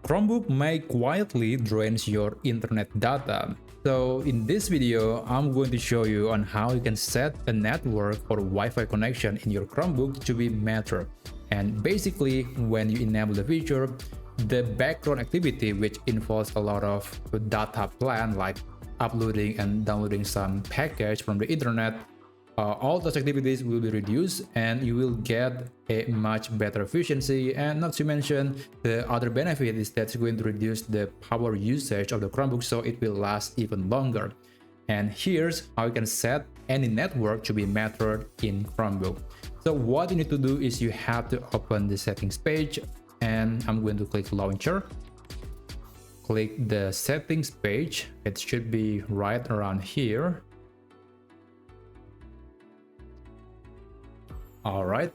Chromebook may quietly drains your internet data. So in this video, I'm going to show you on how you can set a network or Wi-Fi connection in your Chromebook to be matter. And basically, when you enable the feature, the background activity which involves a lot of data plan like uploading and downloading some package from the internet, all those activities will be reduced and you will get a much better efficiency. And not to mention, the other benefit is that it's going to reduce the power usage of the Chromebook, so it will last even longer. And here's how you can set any network to be mattered in Chromebook. So what you need to do is you have to open the settings page, and I'm going to click launcher. Click the settings page. It should be right around here. All right,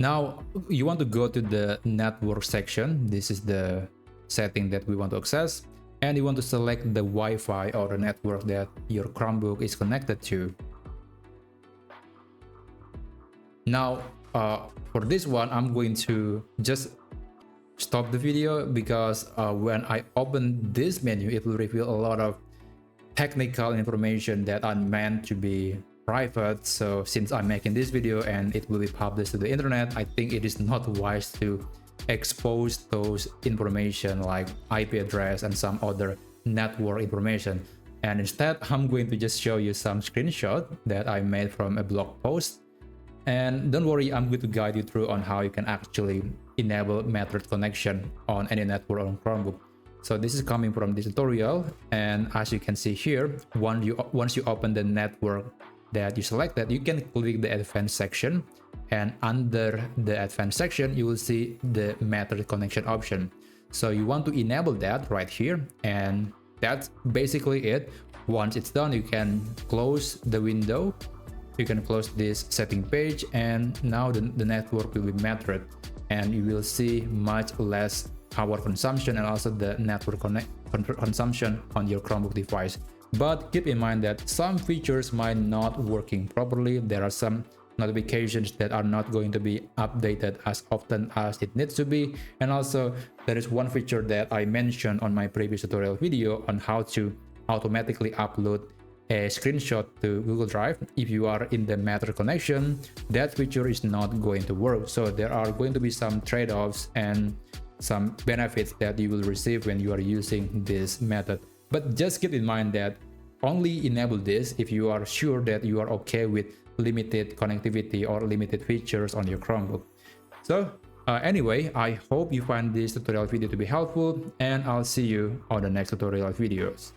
now you want to go to the network section. This is the setting that we want to access, and you want to select the Wi-Fi or the network that your Chromebook is connected to. Now for this one, I'm going to just stop the video because when I open this menu, it will reveal a lot of technical information that are meant to be private. So since I'm making this video and it will be published to the internet, I think it is not wise to expose those information like IP address and some other network information. And instead, I'm going to just show you some screenshot that I made from a blog post. And don't worry, I'm going to guide you through on how you can actually enable mattered connection on any network on Chromebook. So this is coming from this tutorial, and as you can see here, once you open the network that you selected, you can click the advanced section, and under the advanced section you will see the mattered connection option. So you want to enable that right here, and that's basically it. Once it's done, you can close the window, you can close this setting page, and now the network will be mattered, and you will see much less power consumption and also the network consumption on your Chromebook device. But keep in mind that some features might not working properly. There are some notifications that are not going to be updated as often as it needs to be. And also there is one feature that I mentioned on my previous tutorial video on how to automatically upload a screenshot to Google Drive. If you are in the Matter connection, that feature is not going to work. So there are going to be some trade-offs and some benefits that you will receive when you are using this method. But just keep in mind that only enable this if you are sure that you are okay with limited connectivity or limited features on your Chromebook. So anyway, I hope you find this tutorial video to be helpful, and I'll see you on the next tutorial videos.